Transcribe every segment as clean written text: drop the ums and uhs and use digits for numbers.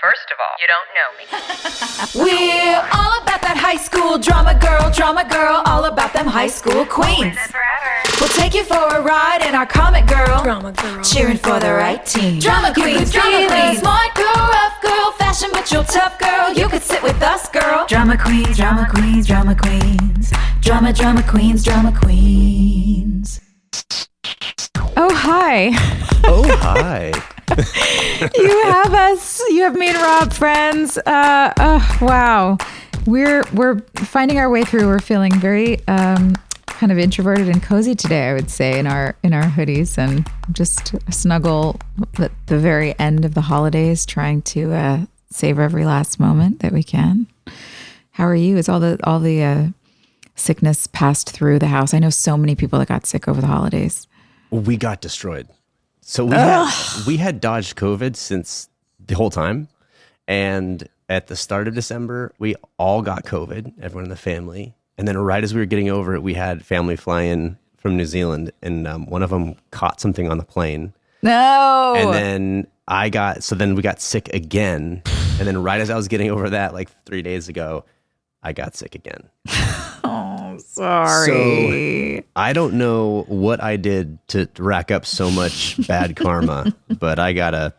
First of all, you don't know me. We're all about that high school drama girl, all about them high school queens. We'll take you for a ride in our comic girl, drama girl, cheering for the right team. Drama queens, smart girl, rough girl, fashion but you're tough girl. You could sit with us, girl. Drama queens, drama queens, drama queens, drama queens, drama queens. Oh, hi. Oh, hi. You have us. You have me and Rob friends. Wow. We're finding our way through. We're feeling very kind of introverted and cozy today, I would say, in our hoodies, and just snuggle at the very end of the holidays, trying to savor every last moment that we can. How are you? Is all the sickness passed through the house? I know so many people that got sick over the holidays. We got destroyed. So we had dodged COVID since the whole time. And at the start of December, we all got COVID, everyone in the family. And then right as we were getting over it, we had family fly in from New Zealand. And one of them caught something on the plane. No. And then then we got sick again. And then right as I was getting over that, like 3 days ago, I got sick again. Oh, sorry. So I don't know what I did to rack up so much bad karma, but I gotta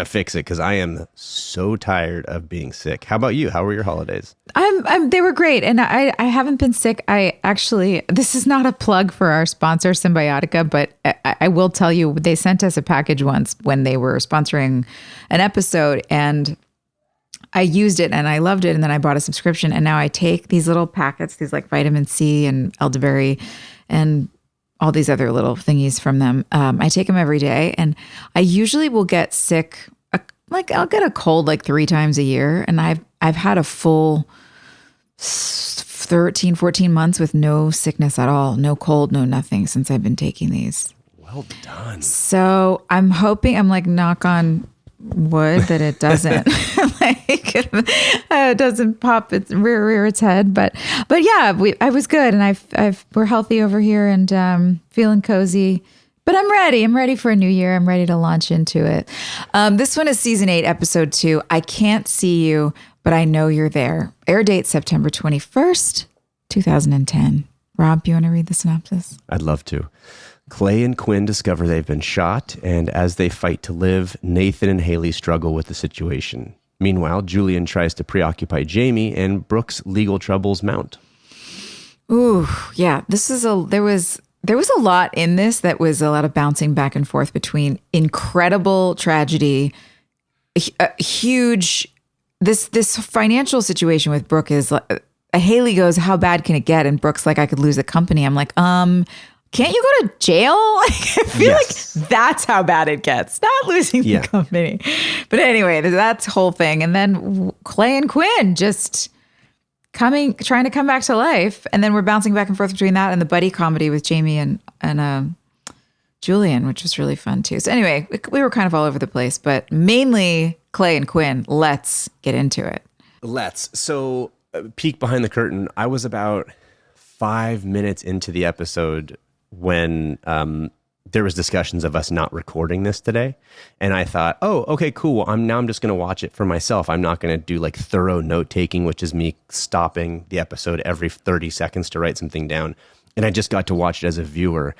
fix it because I am so tired of being sick. How about you? How were your holidays? They were great, and I haven't been sick. This is not a plug for our sponsor Symbiotica, but I will tell you, they sent us a package once when they were sponsoring an episode, and I used it and I loved it. And then I bought a subscription, and now I take these little packets, these like vitamin C and elderberry and all these other little thingies from them. I take them every day, and I usually will get sick. I'll get a cold like 3 times a year. And I've had a full 13, 14 months with no sickness at all, no cold, no nothing since I've been taking these. Well done. So I'm hoping, I'm like, knock on wood, that it doesn't it doesn't pop its rear its head, but yeah, I was good, and we're healthy over here, and feeling cozy, but I'm ready for a new year. I'm ready to launch into it. This one is season 8 episode 2, I Can't See You But I Know You're There. Air date September 21st 2010. Rob, you want to read the synopsis? I'd love to. Clay and Quinn discover they've been shot, and as they fight to live, Nathan and Haley struggle with the situation. Meanwhile, Julian tries to preoccupy Jamie, and Brooke's legal troubles mount. Ooh, yeah. There was a lot in this that was a lot of bouncing back and forth between incredible tragedy, huge. This financial situation with Brooke is. Haley goes, "How bad can it get?" And Brooke's like, "I could lose the company." I'm like, can't you go to jail? I feel like that's how bad it gets, not losing the company. But anyway, that's whole thing. And then Clay and Quinn just trying to come back to life. And then we're bouncing back and forth between that and the buddy comedy with Jamie and Julian, which was really fun too. So anyway, we were kind of all over the place, but mainly Clay and Quinn. Let's get into it. So peek behind the curtain. I was about 5 minutes into the episode when there was discussions of us not recording this today. And I thought, oh, okay, cool. Well, I'm just going to watch it for myself. I'm not going to do like thorough note taking, which is me stopping the episode every 30 seconds to write something down. And I just got to watch it as a viewer.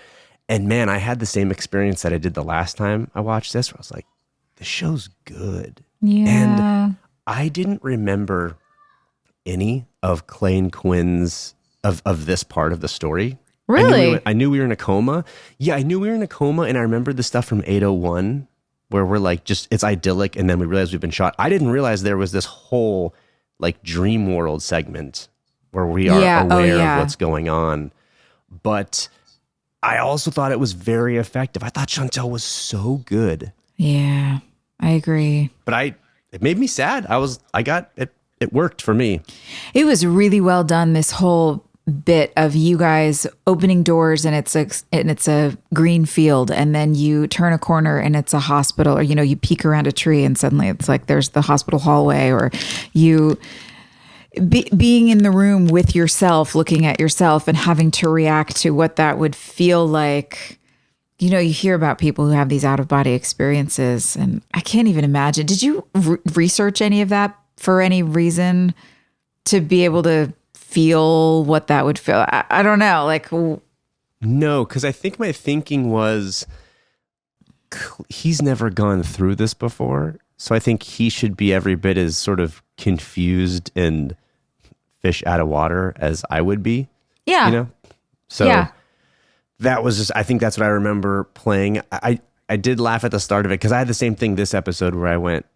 And man, I had the same experience that I did the last time I watched this, where I was like, the show's good. Yeah. And I didn't remember any of Clay and Quinn's of this part of the story. Really? I knew we were in a coma. Yeah, I knew we were in a coma, and I remembered the stuff from 801 where we're like, just it's idyllic, and then we realized we've been shot. I didn't realize there was this whole like dream world segment where we are aware of what's going on. But I also thought it was very effective. I thought Chantel was so good. Yeah, I agree. But it made me sad. It worked for me. It was really well done, this whole bit of you guys opening doors, and it's a green field, and then you turn a corner and it's a hospital, or you peek around a tree and suddenly it's like there's the hospital hallway, or you being in the room with yourself, looking at yourself and having to react to what that would feel like you know, you hear about people who have these out of body experiences, and I can't even imagine. Did you research any of that for any reason to be able to feel what that would feel? I don't know. Like, no, because I think my thinking was he's never gone through this before. So I think he should be every bit as sort of confused and fish out of water as I would be. Yeah. You know? So that was just, I think that's what I remember playing. I did laugh at the start of it because I had the same thing this episode where I went,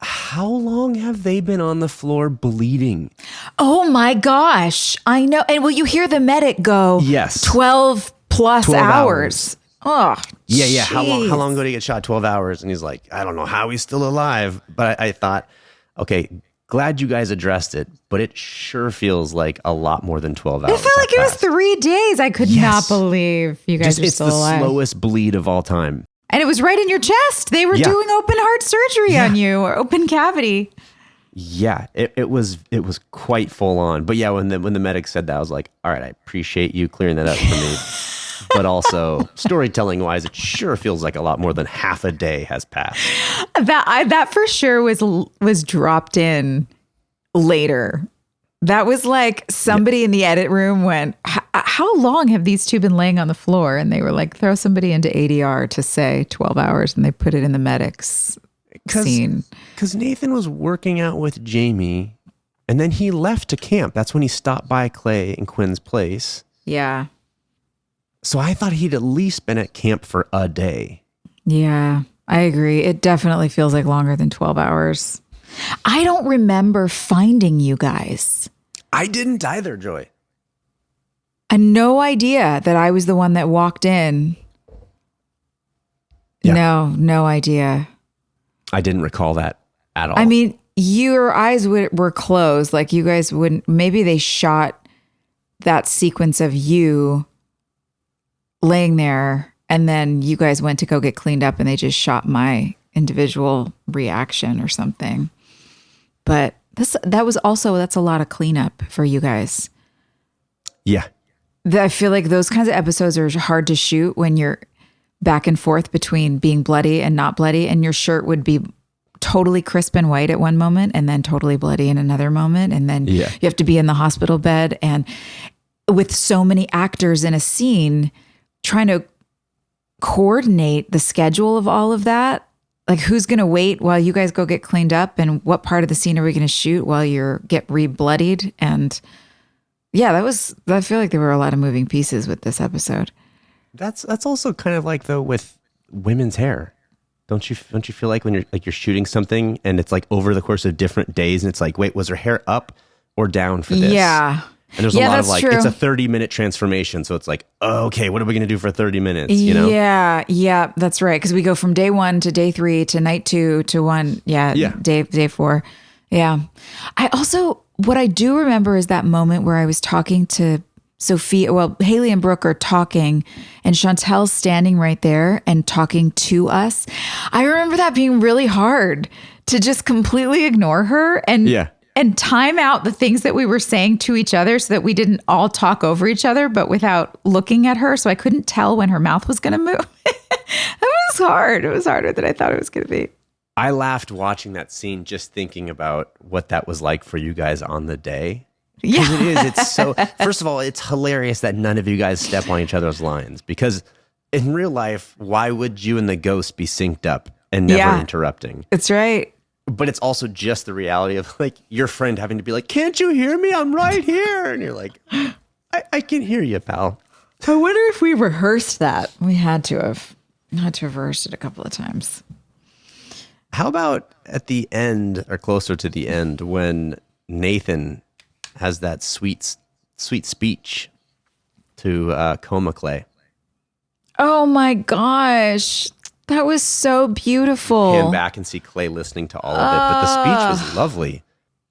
how long have they been on the floor bleeding? Oh my gosh. I know. And will you hear the medic go, yes, 12 plus 12 hours. Oh, yeah. How long ago did he get shot? 12 hours. And he's like, I don't know how he's still alive. But I thought, okay, glad you guys addressed it, but it sure feels like a lot more than 12 hours. It felt like it was 3 days. I could not believe you guys are still alive. It's the slowest bleed of all time. And it was right in your chest. They were doing open heart surgery on you, or open cavity. Yeah, it was quite full on. But yeah, when the medic said that, I was like, all right, I appreciate you clearing that up for me. But also, storytelling wise, it sure feels like a lot more than half a day has passed. That for sure was dropped in later. That was like somebody in the edit room went, how long have these two been laying on the floor? And they were like, throw somebody into ADR to say 12 hours. And they put it in the medics scene. Because Nathan was working out with Jamie and then he left to camp. That's when he stopped by Clay and Quinn's place. Yeah. So I thought he'd at least been at camp for a day. Yeah, I agree. It definitely feels like longer than 12 hours. I don't remember finding you guys. I didn't either, Joy. I had no idea that I was the one that walked in. Yeah. No idea. I didn't recall that at all. I mean, your eyes were closed. Like you guys wouldn't, maybe they shot that sequence of you laying there and then you guys went to go get cleaned up and they just shot my individual reaction or something. But that's a lot of cleanup for you guys. Yeah. I feel like those kinds of episodes are hard to shoot when you're back and forth between being bloody and not bloody, and your shirt would be totally crisp and white at one moment and then totally bloody in another moment. And then you have to be in the hospital bed, and with so many actors in a scene, trying to coordinate the schedule of all of that. Like, who's going to wait while you guys go get cleaned up, and what part of the scene are we going to shoot while you get re-bloodied? And yeah, I feel like there were a lot of moving pieces with this episode. That's also kind of like, though, with women's hair. Don't you feel like when you're shooting something and it's like over the course of different days and it's like, wait, was her hair up or down for this? Yeah. And there's a lot of like, true. It's a 30-minute transformation. So it's like, oh, okay, what are we going to do for 30 minutes? You know? Yeah, that's right. Because we go from day 1 to day 3 to night 2 to 1. Yeah. Day 4. Yeah. What I do remember is that moment where I was talking to Sophia. Well, Haley and Brooke are talking and Chantel's standing right there and talking to us. I remember that being really hard to just completely ignore her and time out the things that we were saying to each other so that we didn't all talk over each other, but without looking at her. So I couldn't tell when her mouth was going to move. It was hard. It was harder than I thought it was going to be. I laughed watching that scene, just thinking about what that was like for you guys on the day. Because it is. It's so, first of all, it's hilarious that none of you guys step on each other's lines, because in real life, why would you and the ghost be synced up and never interrupting? That's right. But it's also just the reality of like your friend having to be like, can't you hear me? I'm right here. And you're like, I can hear you, pal. I wonder if we rehearsed that. We had to have rehearsed it a couple of times. How about at the end, or closer to the end, when Nathan has that sweet speech to Coma Clay? Oh my gosh. That was so beautiful. Pan back and see Clay listening to all of it, but the speech was lovely.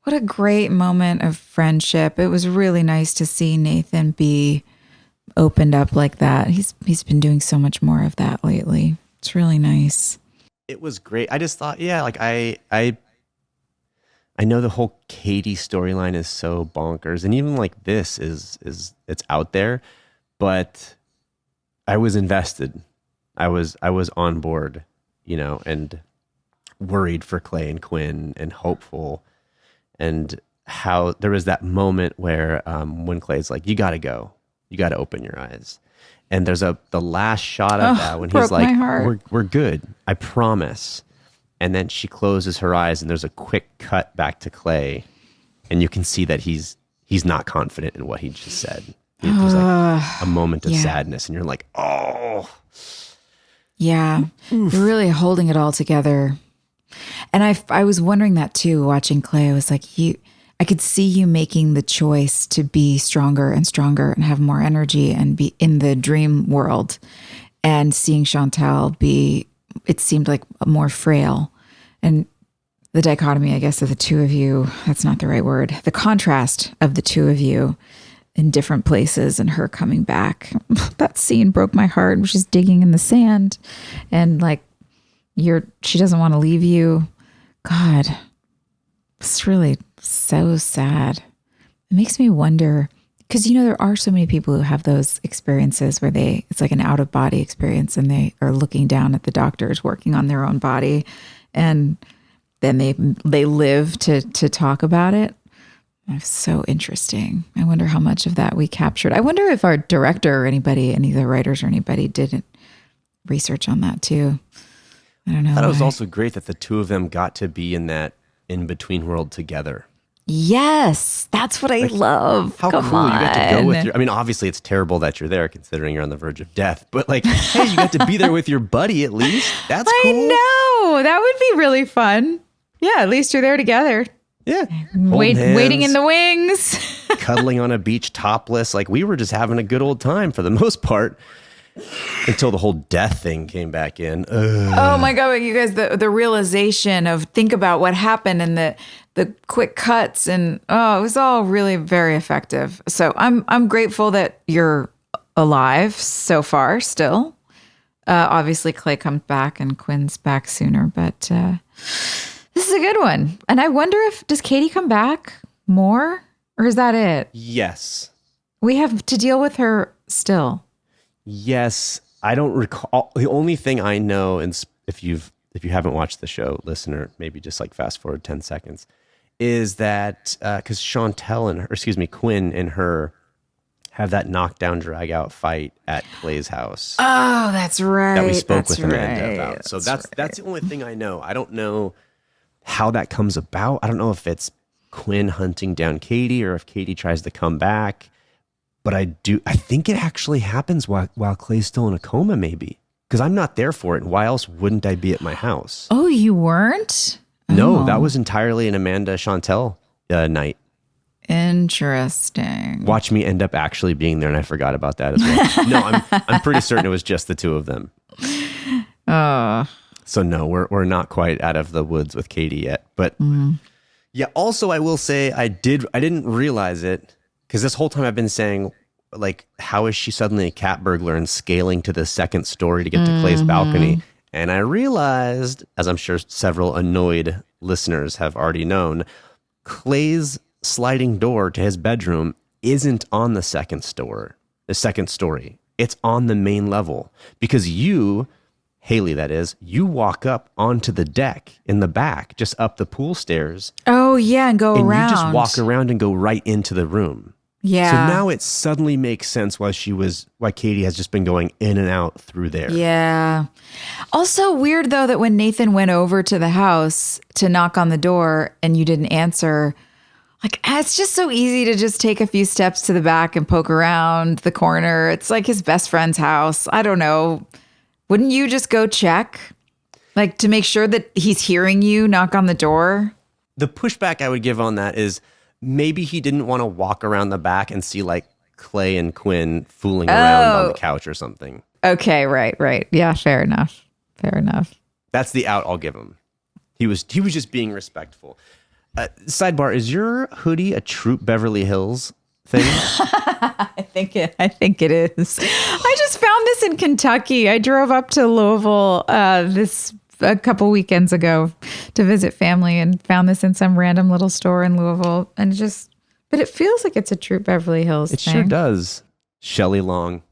What a great moment of friendship. It was really nice to see Nathan be opened up like that. He's been doing so much more of that lately. It's really nice. It was great. I just thought, I know the whole Katie storyline is so bonkers, and even like this is it's out there, but I was invested. I was on board, and worried for Clay and Quinn and hopeful, and how there was that moment where when Clay's like, you got to go, you got to open your eyes. And there's the last shot of that when he's like, we're good, I promise. And then she closes her eyes and there's a quick cut back to Clay. And you can see that he's not confident in what he just said. There's like a moment of sadness and you're like, oh. Yeah, you're really holding it all together. And I was wondering that too, watching Clay. I was like, I could see you making the choice to be stronger and stronger and have more energy and be in the dream world, and seeing Chantal it seemed like more frail. And the dichotomy, I guess, of the two of you, that's not the right word, the contrast of the two of you in different places and her coming back. That scene broke my heart when she's digging in the sand and like, she doesn't want to leave you. God, it's really so sad. It makes me wonder, because there are so many people who have those experiences where it's like an out of body experience and they are looking down at the doctors working on their own body, and then they live to talk about it. It's so interesting. I wonder how much of that we captured. I wonder if our director or anybody, any of the writers or anybody, did research on that too. I don't know. I thought it was also great that the two of them got to be in that in-between world together. Yes, that's what I love. How Come cool on. you got to go with obviously it's terrible that you're there considering you're on the verge of death, but like, hey, you got to be there with your buddy at least. That's cool. I know. That would be really fun. Yeah, at least you're there together. Yeah. Waiting in the wings. Cuddling on a beach topless. Like, we were just having a good old time for the most part. Until the whole death thing came back in. Oh my God, you guys, the realization of think about what happened and the quick cuts and it was all really very effective. So I'm grateful that you're alive so far still. Obviously Clay comes back and Quinn's back sooner, but this is a good one. And I wonder does Katie come back more or is that it? Yes. We have to deal with her still. Yes, I don't recall. The only thing I know, and if you haven't watched the show, listener, maybe just like fast forward 10 seconds, is that because Quinn and her have that knockdown, drag out fight at Clay's house. Oh, that's right. That we spoke with Amanda about. So that's the only thing I know. I don't know how that comes about. I don't know if it's Quinn hunting down Katie or if Katie tries to come back. But I think it actually happens while Clay's still in a coma, maybe. Because I'm not there for it. And why else wouldn't I be at my house? Oh, you weren't? No, that was entirely an Amanda Chantel night. Interesting. Watch me end up actually being there, and I forgot about that as well. No, I'm pretty certain it was just the two of them. So no, we're not quite out of the woods with Katie yet. But yeah, also I will say I didn't realize it. Because this whole time I've been saying, like, how is she suddenly a cat burglar and scaling to the second story to get to Clay's balcony? And I realized, as I'm sure several annoyed listeners have already known, Clay's sliding door to his bedroom isn't on the second story. It's on the main level. Because you, Haley that is, you walk up onto the deck in the back, just up the pool stairs. Oh, yeah, and go around. And you just walk around and go right into the room. Yeah. So now it suddenly makes sense why Katie has just been going in and out through there. Yeah. Also weird though that when Nathan went over to the house to knock on the door and you didn't answer, like it's just so easy to just take a few steps to the back and poke around the corner. It's like his best friend's house. I don't know. Wouldn't you just go check? Like to make sure that he's hearing you knock on the door? The pushback I would give on that is maybe he didn't want to walk around the back and see like Clay and Quinn fooling around on the couch or something. Okay, right. Yeah, fair enough. That's the out I'll give him. He was just being respectful. Sidebar, is your hoodie a Troop Beverly Hills thing? I think it is. I just found this in Kentucky. I drove up to Louisville a couple weekends ago to visit family and found this in some random little store in Louisville. And but it feels like it's a Troop Beverly Hills thing. It sure does. Shelley Long.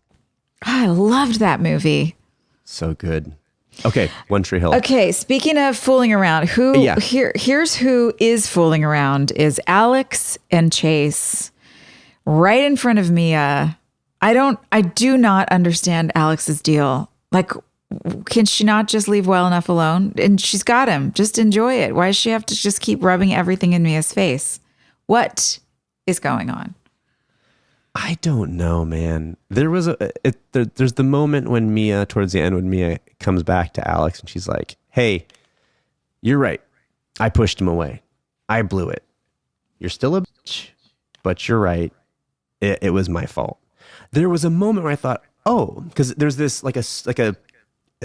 I loved that movie. So good. Okay, One Tree Hill. Okay, speaking of fooling around, here's who is fooling around is Alex and Chase right in front of Mia. I do not understand Alex's deal. Like, can she not just leave well enough alone? And she's got him. Just enjoy it. Why does she have to just keep rubbing everything in Mia's face? What is going on? I don't know, man. There's the moment when Mia, towards the end, when Mia comes back to Alex and she's like, hey, you're right. I pushed him away. I blew it. You're still a bitch, but you're right. It was my fault. There was a moment where I thought, oh, because there's this like a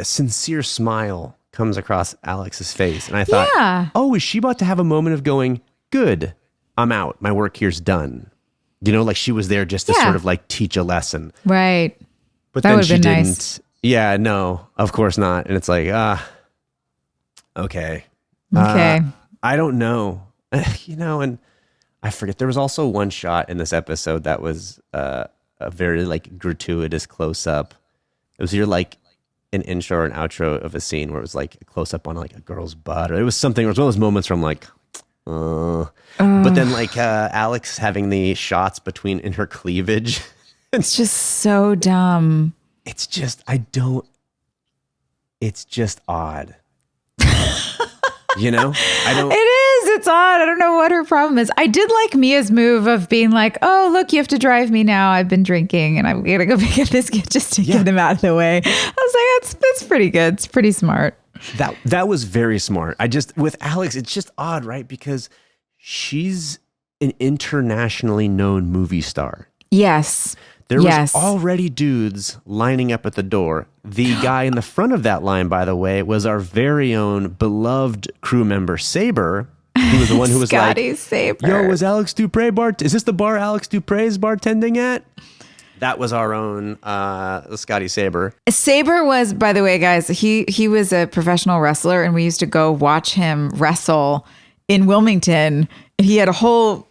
sincere smile comes across Alex's face. And I thought, oh, is she about to have a moment of going, good, I'm out. My work here's done. You know, like she was there just to sort of like teach a lesson. Right. But that then she didn't. Nice. Yeah, no, of course not. And it's like, okay. Okay. I don't know. And I forget. There was also one shot in this episode that was a very like gratuitous close up. It was either like an intro or an outro of a scene where it was like a close up on like a girl's butt, or it was something. It was one of those moments where I'm like, but then like Alex having the shots in her cleavage. It's just so dumb. It's just it's just odd. It is. It's odd. I don't know what her problem is. I did like Mia's move of being like, oh, look, you have to drive me now. I've been drinking and I'm going to go pick up this kid just to get them out of the way. I was like, that's pretty good. It's pretty smart. That was very smart. With Alex, it's just odd, right? Because she's an internationally known movie star. Yes. There was already dudes lining up at the door. The guy in the front of that line, by the way, was our very own beloved crew member, Saber. He was the one who was Scotty Saber. Yo, was Alex Dupre is this the bar Alex Dupre is bartending at? That was our own Scotty Saber. Saber was, by the way, guys, he was a professional wrestler, and we used to go watch him wrestle in Wilmington. He had a whole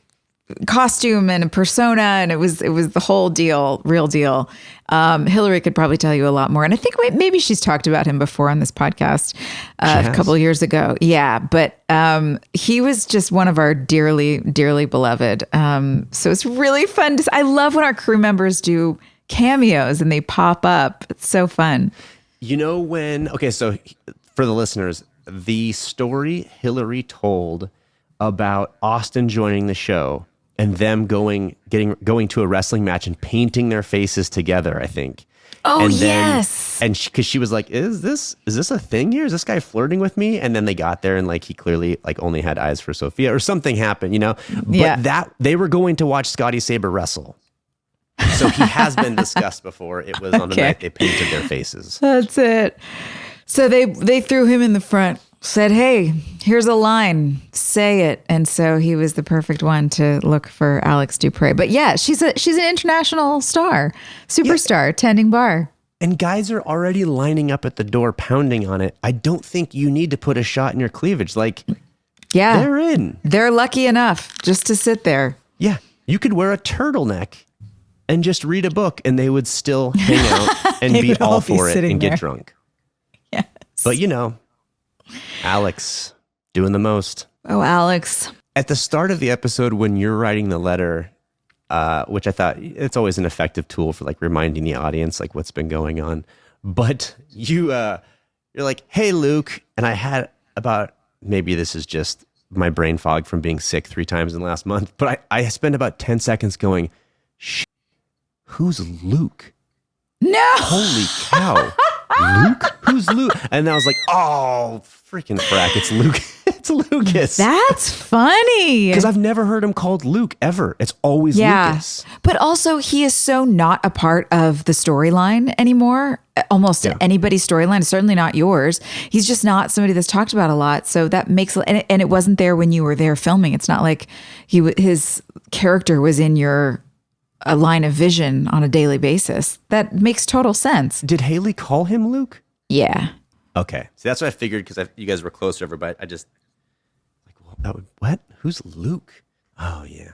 costume and a persona, and it was the whole deal, real deal. Hilarie could probably tell you a lot more, and I think maybe she's talked about him before on this podcast a couple of years ago. Yeah, but he was just one of our dearly, dearly beloved. So it's really fun. I love when our crew members do cameos and they pop up. It's so fun. So for the listeners, the story Hilarie told about Austin joining the show and them going to a wrestling match and painting their faces together, I think. Oh, and then, yes. And because she was like, is this a thing here? Is this guy flirting with me? And then they got there and like he clearly like only had eyes for Sophia or something happened, But they were going to watch Scotty Saber wrestle. So he has been discussed before. It was on the night they painted their faces. That's it. So they threw him in the front. Said, hey, here's a line, say it. And so he was the perfect one to look for Alex Dupre. But yeah, she's an international star, superstar, tending bar. And guys are already lining up at the door, pounding on it. I don't think you need to put a shot in your cleavage. Like, they're in. They're lucky enough just to sit there. Yeah, you could wear a turtleneck and just read a book and they would still hang out and be all for it and get drunk. Yes. But Alex doing the most. Oh, Alex. At the start of the episode, when you're writing the letter, which I thought it's always an effective tool for like reminding the audience like what's been going on. But you're like, hey, Luke. And I had maybe this is just my brain fog from being sick 3 times in the last month, but I spent about 10 seconds going, who's Luke? No. Holy cow. Luke? Who's Luke? And I was like, oh, freaking frack. It's Luke. It's Lucas. That's funny. Because I've never heard him called Luke ever. It's always Lucas. But also, he is so not a part of the storyline anymore. Almost anybody's storyline, certainly not yours. He's just not somebody that's talked about a lot. So that makes, and it wasn't there when you were there filming. It's not like his character was in your a line of vision on a daily basis. That makes total sense. Did Haley call him Luke? Yeah. Okay. See, that's what I figured because you guys were close to everybody. I just like, what? Who's Luke? Oh yeah.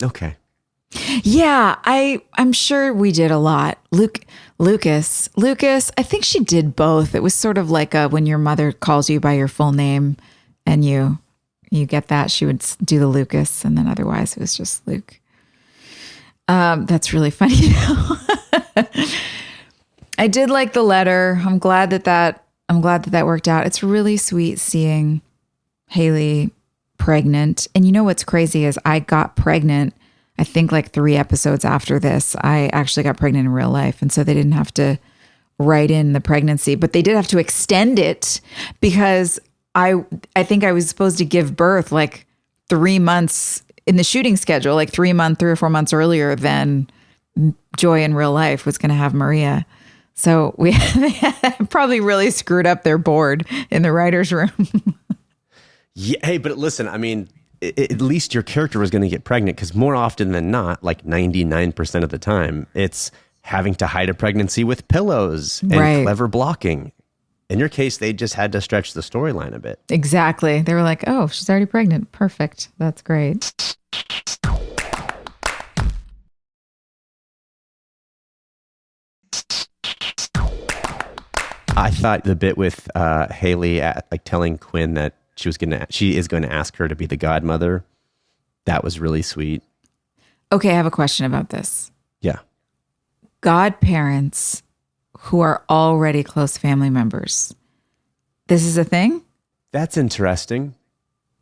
Okay. Yeah, I'm sure we did a lot. Lucas, I think she did both. It was sort of like when your mother calls you by your full name and you get that, she would do the Lucas, and then otherwise it was just Luke. That's really funny. I did like the letter. I'm glad that worked out. It's really sweet seeing Haley pregnant. And you know what's crazy is I got pregnant, I think like 3 episodes after this. I actually got pregnant in real life. And so they didn't have to write in the pregnancy, but they did have to extend it because I think I was supposed to give birth like 3 months in the shooting schedule, like 3 or 4 months earlier than Joy in real life was going to have Maria. So we probably really screwed up their board in the writer's room. Yeah, hey, but listen, I mean, at least your character was going to get pregnant, because more often than not, like 99% of the time, it's having to hide a pregnancy with pillows and clever blocking. In your case, they just had to stretch the storyline a bit. Exactly. They were like, oh, she's already pregnant. Perfect. That's great. I thought the bit with Haley like telling Quinn that she is going to ask her to be the godmother, that was really sweet. Okay, I have a question about this. Yeah. Godparents who are already close family members. This is a thing? That's interesting.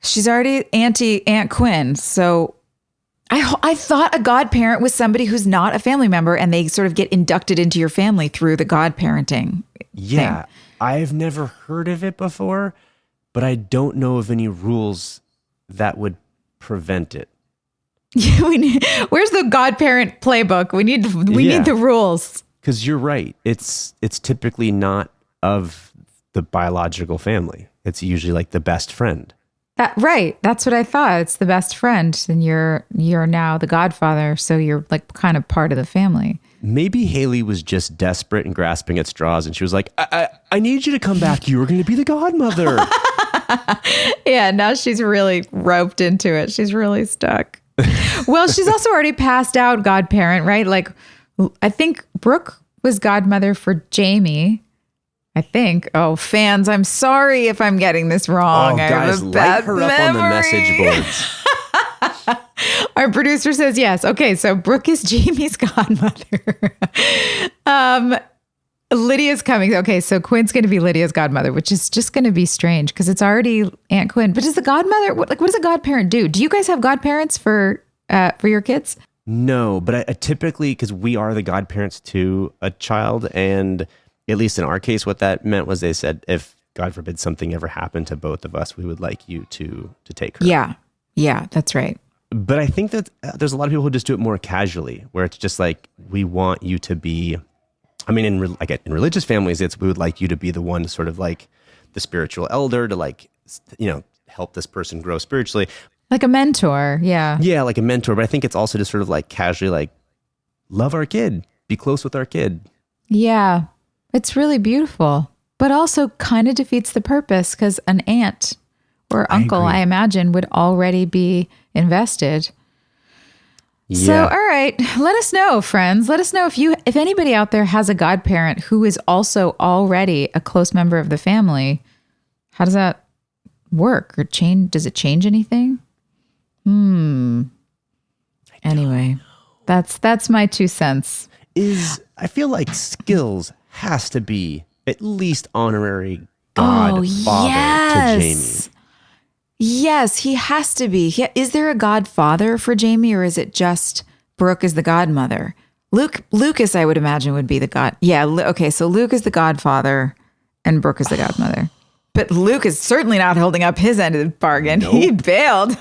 She's already Aunt Quinn. So I thought a godparent was somebody who's not a family member and they sort of get inducted into your family through the godparenting Yeah. thing. I've never heard of it before, but I don't know of any rules that would prevent it. Where's the godparent playbook? We need the rules. Because you're right. It's typically not of the biological family. It's usually like the best friend. Right. That's what I thought. It's the best friend. And you're now the godfather. So you're like kind of part of the family. Maybe Haley was just desperate and grasping at straws. And she was like, I need you to come back. You were going to be the godmother. Yeah. Now she's really roped into it. She's really stuck. Well, she's also already passed out godparent, right? Like, I think Brooke was godmother for Jamie. I think. Oh, fans, I'm sorry if I'm getting this wrong. Oh, guys, light her up on the message boards. Our producer says yes. Okay, so Brooke is Jamie's godmother. Lydia's coming. Okay, so Quinn's going to be Lydia's godmother, which is just going to be strange because it's already Aunt Quinn. But does the godmother, what does a godparent do? Do you guys have godparents for your kids? No, but I typically, because we are the godparents to a child, and at least in our case, what that meant was they said, if God forbid something ever happened to both of us, we would like you to take her. Yeah, that's right. But I think that there's a lot of people who just do it more casually, where it's just like, we want you to be, I mean, in religious families, we would like you to be the one to sort of like the spiritual elder to like, help this person grow spiritually. Like a mentor, yeah. Yeah, like a mentor. But I think it's also just sort of like casually like, love our kid, be close with our kid. Yeah, it's really beautiful, but also kind of defeats the purpose because an aunt or uncle, I imagine, would already be invested. Yeah. So, all right, let us know, friends. Let us know if anybody out there has a godparent who is also already a close member of the family. How does that work or change? Does it change anything? Anyway, that's my 2 cents. I feel like Skills has to be at least honorary godfather to Jamie. Yes, he has to be. Is there a godfather for Jamie, or is it just Brooke is the godmother? Lucas, I would imagine, would be the god. Yeah, okay, so Luke is the godfather and Brooke is the godmother. But Luke is certainly not holding up his end of the bargain. Nope. He bailed.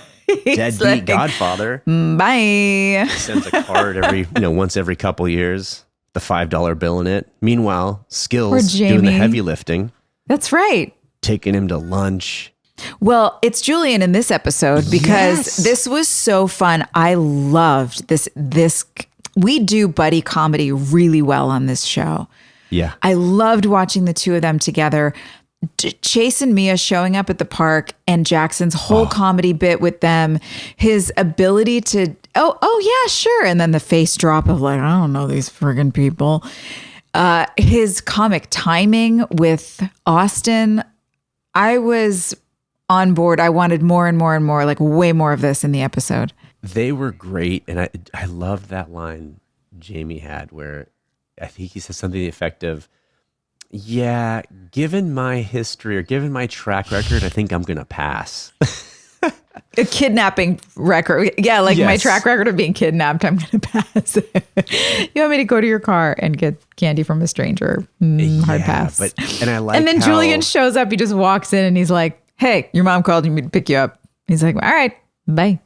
Deadbeat godfather. Bye. He sends a card once every couple years, the $5 bill in it. Meanwhile, Skills doing the heavy lifting. That's right. Taking him to lunch. Well, it's Julian in this episode because this was so fun. I loved this. We do buddy comedy really well on this show. Yeah. I loved watching the two of them together. Chase and Mia showing up at the park and Jackson's whole comedy bit with them, his ability to, oh yeah, sure. And then the face drop of like, I don't know these friggin' people. His comic timing with Austin, I was on board. I wanted more and more and more, like way more of this in the episode. They were great. And I loved that line Jamie had where I think he says something to the effect of, yeah, given my history or given my track record, I think I'm going to pass. A kidnapping record. Yeah, like my track record of being kidnapped, I'm going to pass. You want me to go to your car and get candy from a stranger? Hard pass. And I like And then Julian shows up. He just walks in and he's like, hey, your mom called me to pick you up. He's like, all right, bye.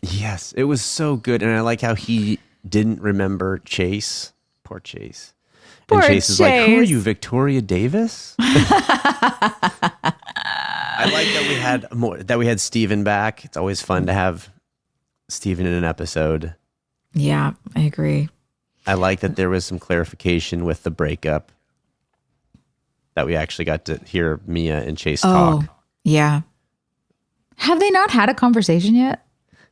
Yes, it was so good. And I like how he didn't remember Chase. Poor Chase. And Chase is like, who are you, Victoria Davis? I like that we had Steven back. It's always fun to have Steven in an episode. Yeah, I agree. I like that there was some clarification with the breakup, that we actually got to hear Mia and Chase talk. Yeah. Have they not had a conversation yet?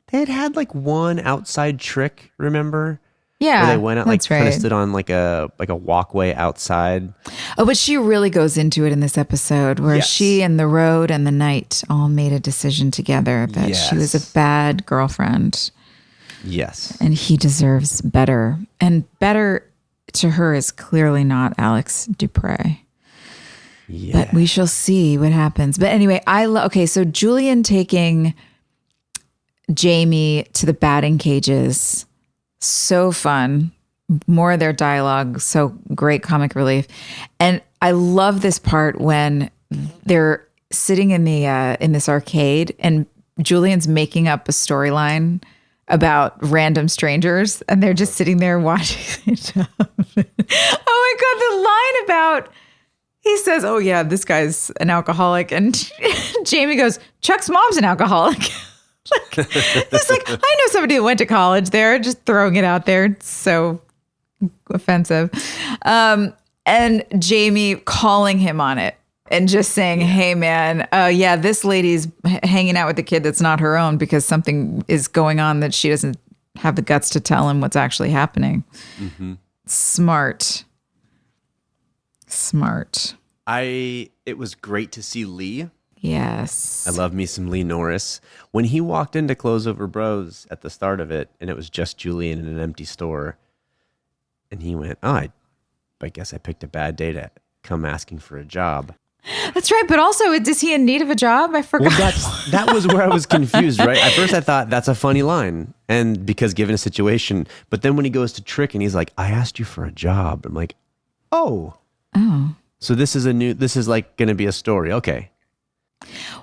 They had like one outside trick, remember? Yeah, where they went out, like kind of stood on like a walkway outside. Oh, but she really goes into it in this episode where she and the road and the night all made a decision together that she was a bad girlfriend. Yes. And he deserves better. And better to her is clearly not Alex Dupre. Yeah. But we shall see what happens. But anyway, okay, so Julian taking Jamie to the batting cages. So fun. More of their dialogue. So great comic relief. And I love this part when they're sitting in this arcade and Julian's making up a storyline about random strangers and they're just sitting there watching it. Oh my God, the line about, he says, oh yeah, this guy's an alcoholic. And Jamie goes, Chuck's mom's an alcoholic. It's like, I know somebody who went to college there, just throwing it out there. It's so offensive. And Jamie calling him on it and just saying, hey man, yeah, this lady's hanging out with the kid that's not her own because something is going on that she doesn't have the guts to tell him what's actually happening. Mm-hmm. Smart. It was great to see Lee. Yes. I love me some Lee Norris. When he walked into Close Over Bros at the start of it, and it was just Julian in an empty store, and he went, I guess I picked a bad day to come asking for a job. That's right, but also, is he in need of a job? I forgot. Well, that was where I was confused, right? At first I thought, that's a funny line, and because given a situation, but then when he goes to Trick and he's like, I asked you for a job. I'm like, oh. So this is like going to be a story. Okay.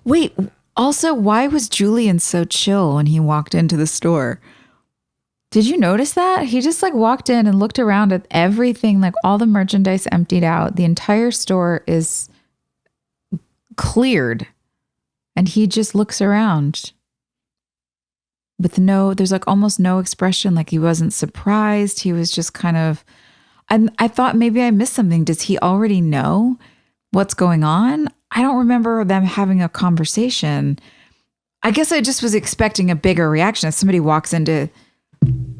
Wait, also, why was Julian so chill when he walked into the store? Did you notice that? He just like walked in and looked around at everything, like all the merchandise emptied out. The entire store is cleared. And he just looks around with there's like almost no expression. Like he wasn't surprised. He was just kind of, I thought maybe I missed something. Does he already know what's going on? I don't remember them having a conversation. I guess I just was expecting a bigger reaction. If somebody walks into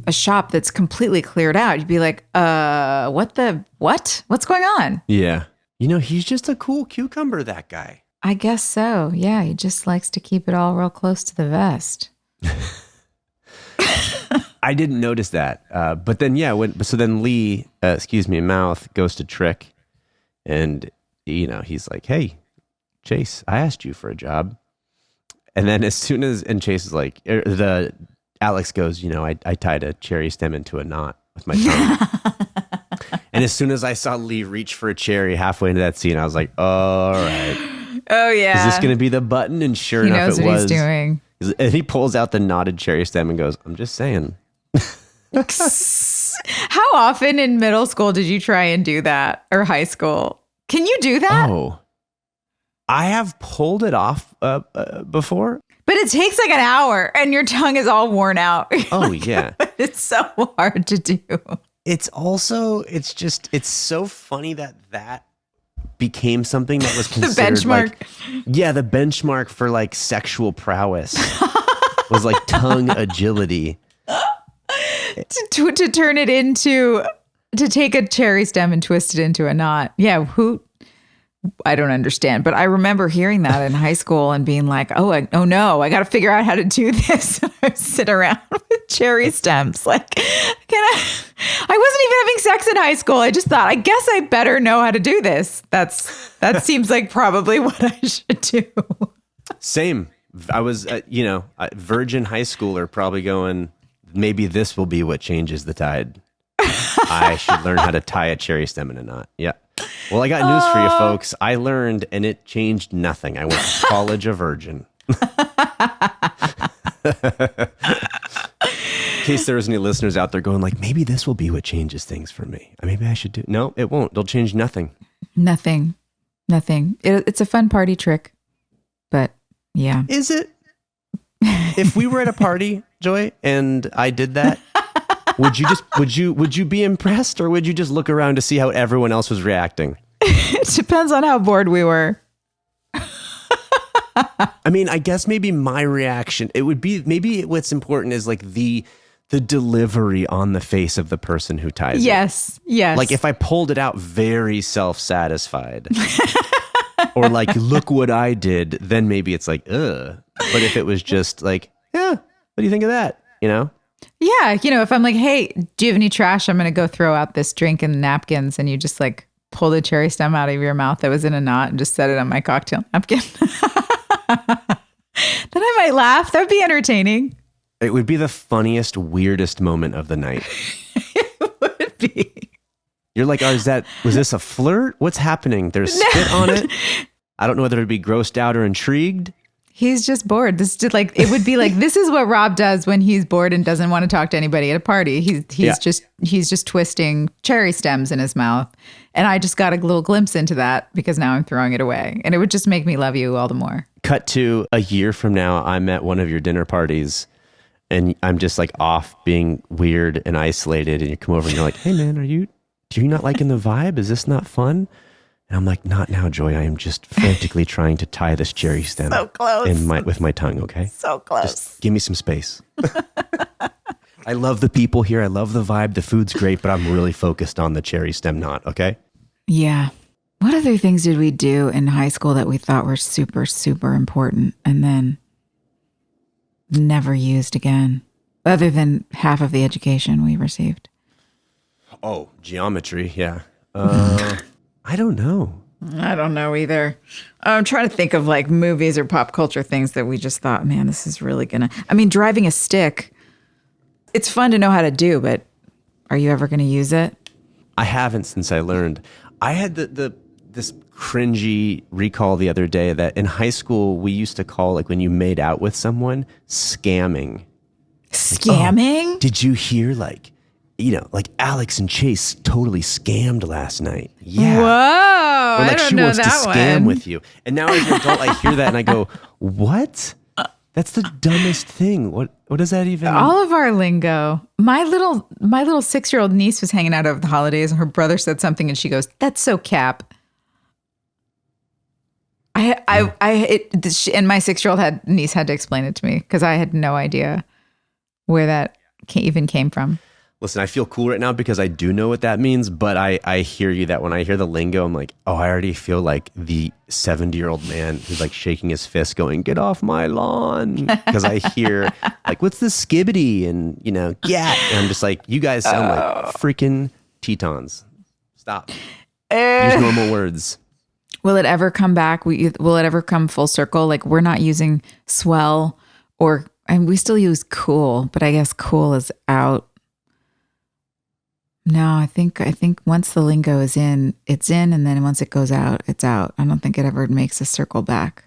a shop that's completely cleared out, you'd be like, what? What's going on? Yeah. He's just a cool cucumber, that guy. I guess so. Yeah. He just likes to keep it all real close to the vest. I didn't notice that. But then, then Lee, Mouth goes to Trick and, he's like, hey, Chase, I asked you for a job. And then and Chase is like, Alex goes, I tied a cherry stem into a knot with my tongue. And as soon as I saw Lee reach for a cherry halfway into that scene, I was like, all right. Oh, yeah. Is this going to be the button? And sure enough, it was. He knows what he's doing. And he pulls out the knotted cherry stem and goes, I'm just saying. How often in middle school did you try and do that, or high school? Can you do that? Oh, I have pulled it off before. But it takes like an hour and your tongue is all worn out. Oh, yeah. It's so hard to do. It's so funny that became something that was The considered benchmark. the benchmark for like sexual prowess was like tongue agility. To turn it into, to take a cherry stem and twist it into a knot. Yeah, I don't understand. But I remember hearing that in high school and being like, oh no, I got to figure out how to do this. I sit around with cherry stems. Like, I wasn't even having sex in high school. I just thought, I guess I better know how to do this. That seems like probably what I should do. Same. I was, a virgin high schooler probably going, maybe this will be what changes the tide. I should learn how to tie a cherry stem in a knot. Yeah. Well, I got news for you, folks. I learned, and it changed nothing. I went to college a virgin. In case there was any listeners out there going like, maybe this will be what changes things for me. Maybe I should do. No, it won't. It'll change nothing. Nothing. It's a fun party trick, but yeah. Is it? If we were at a party, Joy, and I did that, would you be impressed, or would you just look around to see how everyone else was reacting? It depends on how bored we were. I mean, I guess maybe my reaction, it would be, maybe what's important is like the delivery on the face of the person who ties it. Yes. Like if I pulled it out very self-satisfied or like, look what I did, then maybe it's like, ugh. But if it was just like, yeah, what do you think of that? You know? Yeah. If I'm like, hey, do you have any trash? I'm going to go throw out this drink and napkins. And you just like pull the cherry stem out of your mouth that was in a knot and just set it on my cocktail napkin. Then I might laugh. That'd be entertaining. It would be the funniest, weirdest moment of the night. It would be. You're like, was this a flirt? What's happening? There's spit on it. I don't know whether to be grossed out or intrigued. He's just bored. It would be like, this is what Rob does when he's bored and doesn't want to talk to anybody at a party. He's just twisting cherry stems in his mouth. And I just got a little glimpse into that because now I'm throwing it away. And it would just make me love you all the more. Cut to a year from now, I'm at one of your dinner parties and I'm just like off being weird and isolated. And you come over and you're like, hey man, are you not liking the vibe? Is this not fun? And I'm like, not now, Joy. I am just frantically trying to tie this cherry stem so close. with my tongue, okay? So close. Just give me some space. I love the people here. I love the vibe. The food's great, but I'm really focused on the cherry stem knot, okay? Yeah. What other things did we do in high school that we thought were super, super important and then never used again, other than half of the education we received? Oh, geometry, yeah. I don't know. I don't know either. I'm trying to think of like movies or pop culture things that we just thought, man, this is really driving a stick. It's fun to know how to do, but are you ever going to use it? I haven't since I learned. I had this cringy recall the other day that in high school we used to call, like when you made out with someone, scamming. Scamming? Like, oh, did you hear like Alex and Chase totally scammed last night? Yeah. Whoa. Or like I don't she know wants to that scam one. with you. And now as an adult, I hear that and I go, what? That's the dumbest thing. What does that even mean? All of our lingo. My little 6-year-old niece was hanging out over the holidays and her brother said something and she goes, that's so cap. And my 6-year-old niece had to explain it to me because I had no idea where that even came from. Listen, I feel cool right now because I do know what that means, but I hear you that when I hear the lingo, I'm like, oh, I already feel like the 70-year-old man who's like shaking his fist going, get off my lawn. Because I hear like, what's this skibbity? And, yeah. And I'm just like, you guys sound like freaking Tetons. Stop. Use normal words. Will it ever come back? Will it ever come full circle? Like we're not using swell and we still use cool, but I guess cool is out. No, I think once the lingo is in, it's in, and then once it goes out, it's out. I don't think it ever makes a circle back.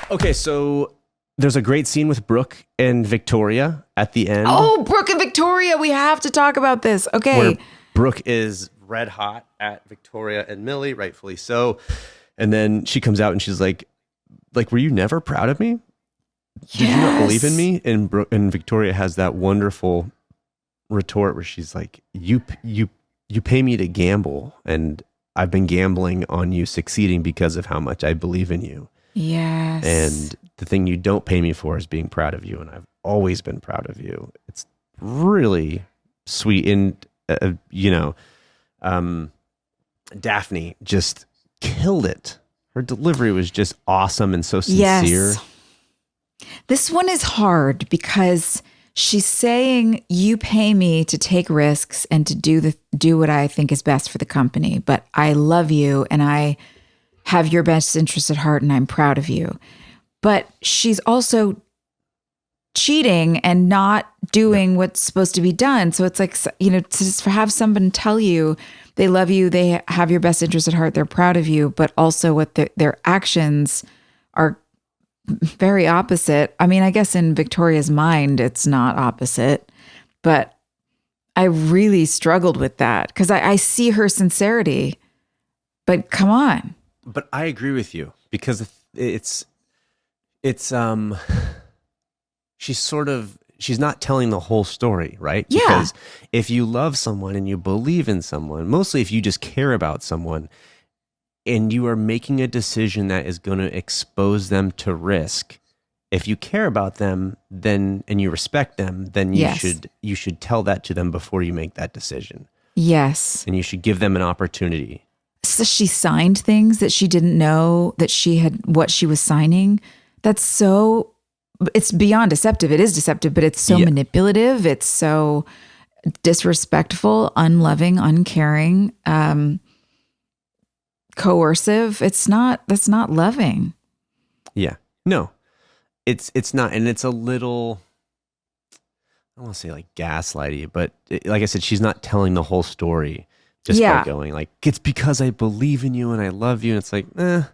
Okay, so there's a great scene with Brooke and Victoria at the end. Oh, Brooke and Victoria, we have to talk about this. Okay. Where Brooke is red hot at Victoria and Millie, rightfully so. And then she comes out and she's like, were you never proud of me? Did you not believe in me? And Victoria has that wonderful retort where she's like, you pay me to gamble, and I've been gambling on you succeeding because of how much I believe in you. Yes. And the thing you don't pay me for is being proud of you, and I've always been proud of you. It's really sweet. And Daphne just killed it. Her delivery was just awesome and so sincere. Yes. This one is hard because she's saying, you pay me to take risks and to do what I think is best for the company, but I love you and I have your best interest at heart and I'm proud of you. But she's also cheating and not doing what's supposed to be done. So it's like, to just have someone tell you they love you, they have your best interest at heart, they're proud of you, but also what their actions are very opposite. I mean, I guess in Victoria's mind, it's not opposite, but I really struggled with that because I see her sincerity, but come on. But I agree with you because she's not telling the whole story, right? Yeah. Because if you love someone and you believe in someone, mostly if you just care about someone and you are making a decision that is going to expose them to risk, if you care about them then and you respect them, then you should tell that to them before you make that decision. Yes. And you should give them an opportunity. So she signed things that she didn't know that she had, what she was signing. It's beyond deceptive. It is deceptive, but it's so manipulative. It's so disrespectful, unloving, uncaring, coercive. That's not loving. Yeah. No, it's not. And it's a little, I don't want to say like gaslighty, but like I said, she's not telling the whole story just by going like, it's because I believe in you and I love you. And it's like, yes,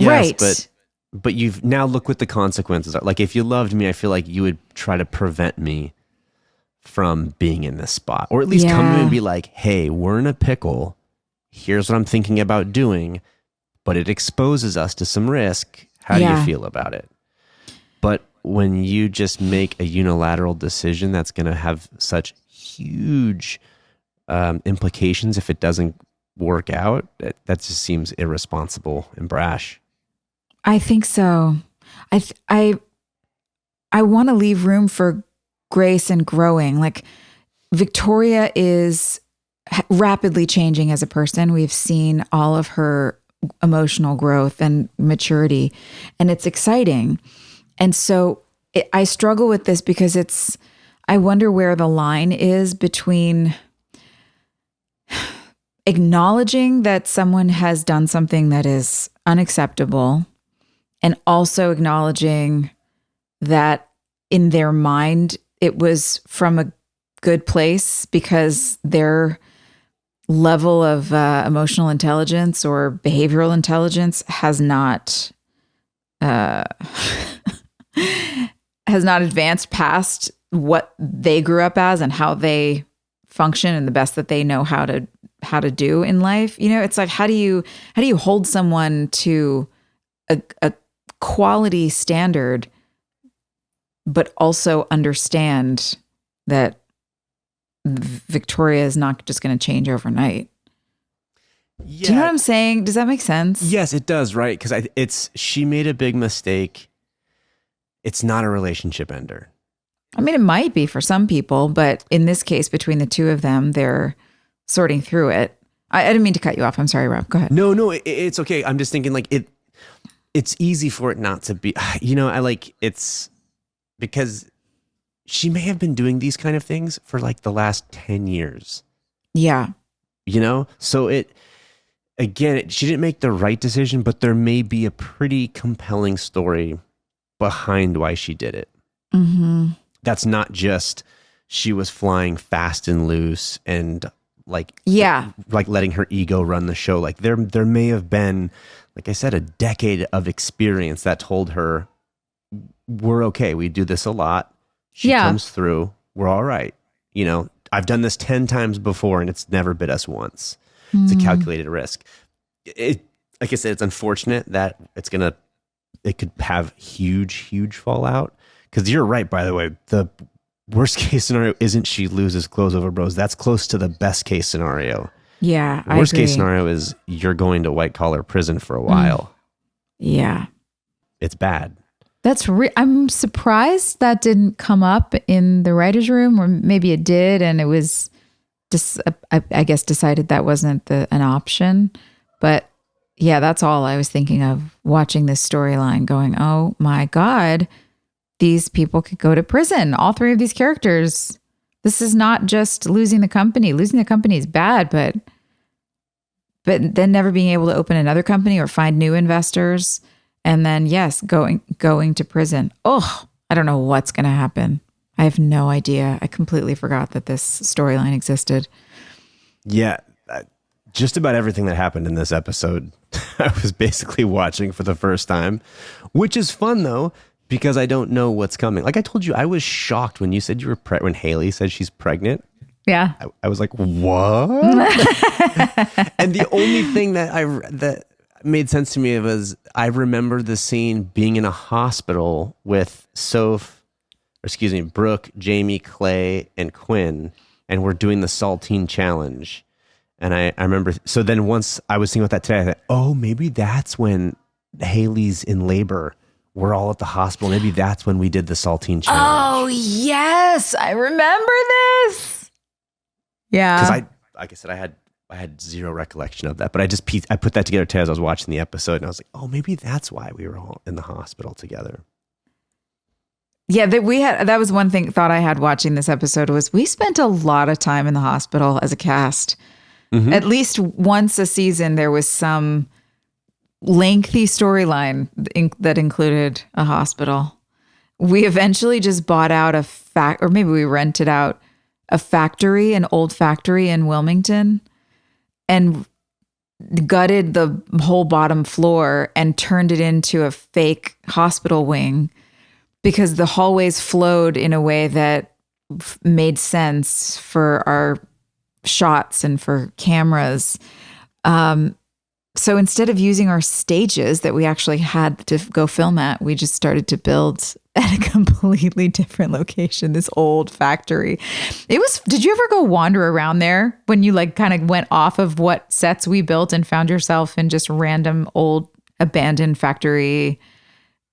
right. But you've now look what the consequences are. Like if you loved me, I feel like you would try to prevent me from being in this spot, or at least come to me and be like, hey, we're in a pickle. Here's what I'm thinking about doing, but it exposes us to some risk. How do you feel about it? But when you just make a unilateral decision that's going to have such huge implications if it doesn't work out, that just seems irresponsible and brash. I think so. I want to leave room for grace and growing. Like Victoria is rapidly changing as a person. We've seen all of her emotional growth and maturity, and it's exciting. And so I struggle with this because I wonder where the line is between acknowledging that someone has done something that is unacceptable and also acknowledging that in their mind it was from a good place because their level of emotional intelligence or behavioral intelligence has not advanced past what they grew up as and how they function and the best that they know how to do in life. It's like, how do you hold someone to a quality standard, but also understand that Victoria is not just going to change overnight. Yeah. Do you know what I'm saying? Does that make sense? Yes, it does, right? Because she made a big mistake. It's not a relationship ender. I mean, it might be for some people, but in this case, between the two of them, they're sorting through it. I didn't mean to cut you off. I'm sorry, Rob. Go ahead. No, it's okay. I'm just thinking like it's easy for it not to be, it's because she may have been doing these kind of things for like the last 10 years. Yeah. So she didn't make the right decision, but there may be a pretty compelling story behind why she did it. Mm-hmm. That's not just she was flying fast and loose and like letting her ego run the show. Like there may have been, like I said, a decade of experience that told her, we're okay. We do this a lot. She comes through. We're all right. I've done this 10 times before and it's never bit us once. It's a calculated risk. Like I said, it's unfortunate that it could have huge fallout. Because you're right, by the way, worst case scenario isn't she loses clothes over bros. That's close to the best case scenario. Yeah, I Worst agree. case scenario is you're going to white collar prison for a while. Yeah. It's bad. I'm surprised that didn't come up in the writer's room, or maybe it did, and it was just, I guess, decided that wasn't an option. But yeah, that's all I was thinking of watching this storyline, going, oh my God, these people could go to prison. All three of these characters. This is not just losing the company. Losing the company is bad, but then never being able to open another company or find new investors. And then, yes, going to prison. Oh, I don't know what's going to happen. I have no idea. I completely forgot that this storyline existed. Yeah. Just about everything that happened in this episode, I was basically watching for the first time, which is fun, though, because I don't know what's coming. Like I told you, I was shocked when you said you were when Haley said she's pregnant. Yeah. I was like, what? And the only thing that made sense to me was I remember the scene being in a hospital with Brooke, Jamie, Clay, and Quinn, and we're doing the saltine challenge. And I remember, so then once I was thinking about that today, I thought, oh, maybe that's when Haley's in labor. We're all at the hospital. Maybe that's when we did the saltine challenge. Oh, yes. I remember this. Yeah. Because like I said, I had zero recollection of that, but I put that together today as I was watching the episode, and I was like, oh, maybe that's why we were all in the hospital together. Yeah, that was one thought I had watching this episode was we spent a lot of time in the hospital as a cast. Mm-hmm. At least once a season, there was some lengthy storyline that included a hospital. We eventually just bought out or maybe we rented out a factory, an old factory in Wilmington, and gutted the whole bottom floor and turned it into a fake hospital wing because the hallways flowed in a way that made sense for our shots and for cameras. So instead of using our stages that we actually had to go film at, we just started to build at a completely different location, this old factory. Did you ever go wander around there when you like kind of went off of what sets we built and found yourself in just random old abandoned factory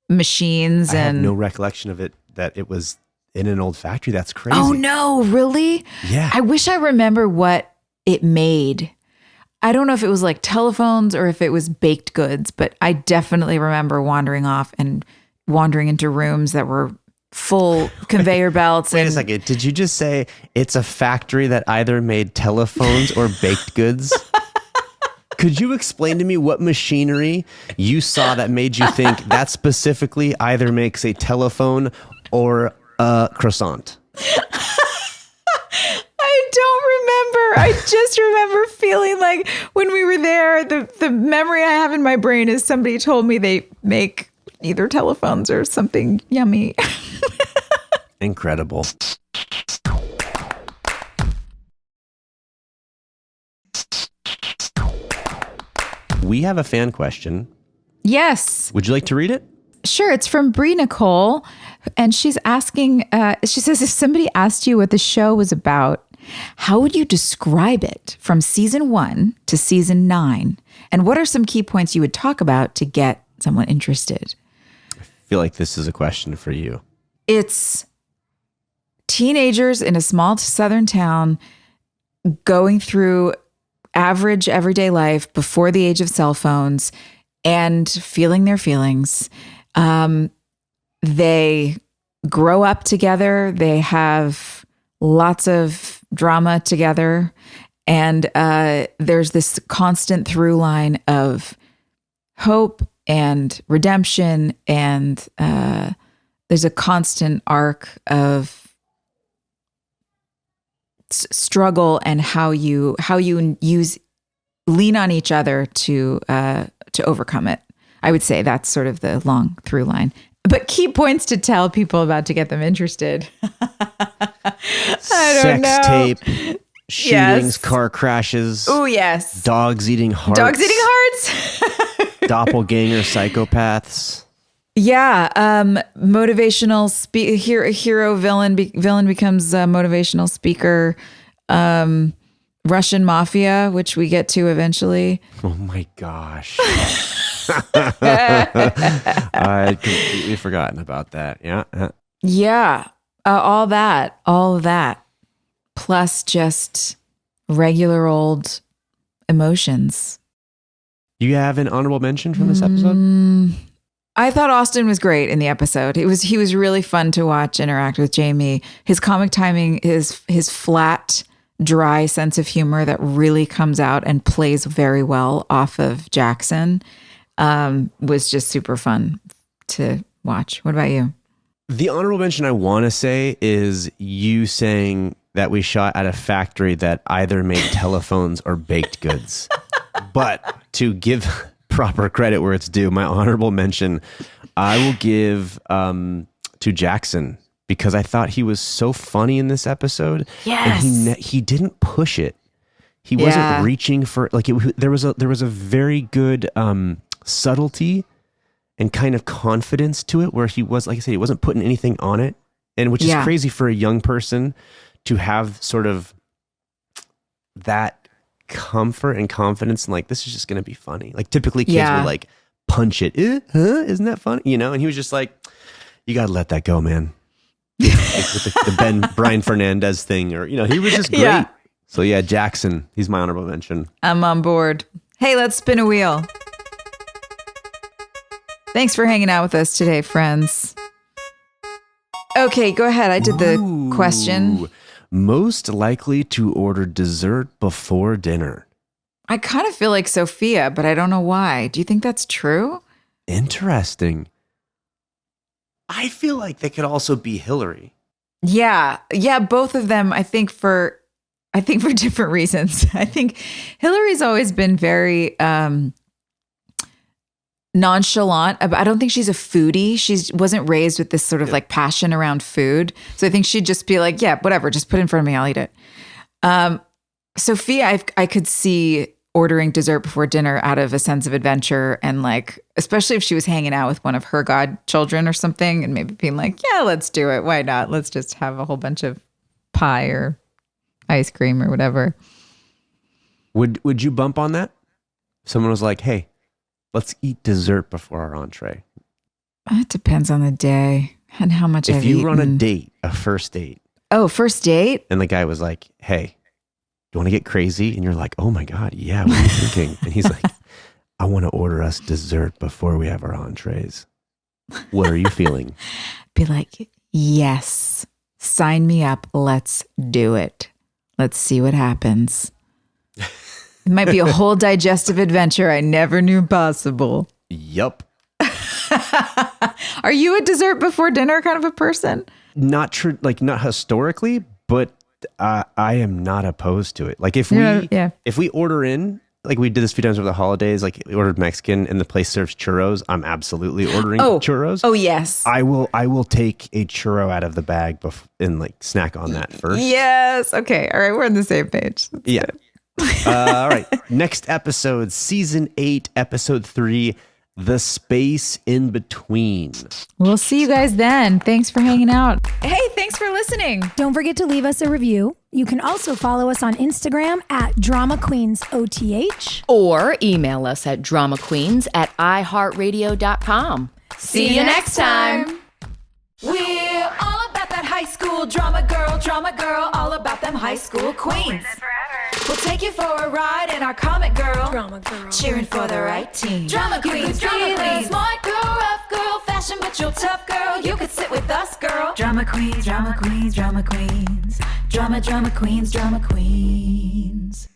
machines? I have no recollection of it, that it was in an old factory. That's crazy. Oh no, really? Yeah. I wish I remember what it made. I don't know if it was like telephones or if it was baked goods, but I definitely remember wandering off and wandering into rooms that were full conveyor belts. Wait a second. Did you just say it's a factory that either made telephones or baked goods? Could you explain to me what machinery you saw that made you think that specifically either makes a telephone or a croissant? I don't remember. I just remember feeling like when we were there, the memory I have in my brain is somebody told me they make either telephones or something yummy. Incredible. We have a fan question. Yes. Would you like to read it? Sure. It's from Bree Nicole. And she's asking, she says, if somebody asked you what the show was about, how would you describe it from season 1 to season 9? And what are some key points you would talk about to get someone interested? I feel like this is a question for you. It's teenagers in a small southern town going through average everyday life before the age of cell phones and feeling their feelings. They grow up together. They have lots of drama together. And there's this constant through line of hope and redemption. And there's a constant arc of struggle and how you lean on each other to overcome it. I would say that's sort of the long through line. But key points to tell people about to get them interested. I don't know. Sex tape, shootings, Yes. car crashes. Oh, yes. Dogs eating hearts. Dogs eating hearts? Doppelganger psychopaths. Yeah, motivational hero villain becomes a motivational speaker. Russian mafia, which we get to eventually. Oh my gosh. I'd completely forgotten about that. Yeah. Yeah. All of that. Plus just regular old emotions. You have an honorable mention from this episode? I thought Austin was great in the episode. He was really fun to watch interact with Jamie. His comic timing, his flat, dry sense of humor that really comes out and plays very well off of Jackson was just super fun to watch. What about you? The honorable mention I want to say is you saying that we shot at a factory that either made telephones or baked goods. But to give proper credit where it's due, my honorable mention, I will give to Jackson, because I thought he was so funny in this episode. Yes. And he didn't push it. He wasn't reaching for, like, there was a very good subtlety and kind of confidence to it, where he was, like I said, he wasn't putting anything on it, and which is crazy for a young person to have sort of that comfort and confidence, and like, this is just going to be funny. Like, typically kids would like punch it. Isn't that funny? You know? And he was just like, you got to let that go, man. Like with the Brian Fernandez thing, or, you know, he was just great. Yeah. So yeah, Jackson, he's my honorable mention. I'm on board. Hey, let's spin a wheel. Thanks for hanging out with us today, friends. Okay, go ahead. I did the question. Most likely to order dessert before dinner. I kind of feel like Sophia, but I don't know why. Do you think that's true? Interesting. I feel like they could also be Hilarie. Yeah, both of them. I think for different reasons. I think Hilarie's always been very nonchalant. I don't think she's a foodie. She wasn't raised with this sort of like passion around food. So I think she'd just be like, yeah, whatever, just put it in front of me, I'll eat it. Sophia, I could see ordering dessert before dinner out of a sense of adventure, and like, especially if she was hanging out with one of her godchildren or something, and maybe being like, yeah, let's do it. Why not? Let's just have a whole bunch of pie or ice cream or whatever. Would you bump on that? Someone was like, hey, let's eat dessert before our entree. It depends on the day and how much I've eaten. If you were on a date, a first date. Oh, first date? And the guy was like, hey, you want to get crazy? And you're like, oh my God, yeah, what are you thinking? And he's like, I want to order us dessert before we have our entrees. What are you feeling? Be like, yes, sign me up. Let's do it. Let's see what happens. It might be a whole digestive adventure I never knew possible. Yup. Are you a dessert before dinner kind of a person? Not true, like not historically, but I am not opposed to it. Like if we order in, like we did this a few times over the holidays, like we ordered Mexican and the place serves churros, I'm absolutely ordering churros. Oh yes. I will take a churro out of the bag and like snack on that first. Yes. Okay. All right. We're on the same page. That's good. All right. Next episode, season 8, episode 3, The Space in Between. We'll see you guys then. Thanks for hanging out. Hey, thanks for listening. Don't forget to leave us a review. You can also follow us on Instagram at DramaQueensOTH. Or email us at dramaqueens@iheartradio.com. See you next time. We're all about that high school drama girl, all about them high school queens. We'll take you for a ride in our comic girl, cheering for the right team. Drama queens, smart girl, rough girl, fashion but you're tough girl. You could sit with us, girl. Drama queens, drama queens, drama queens, drama queens, drama queens.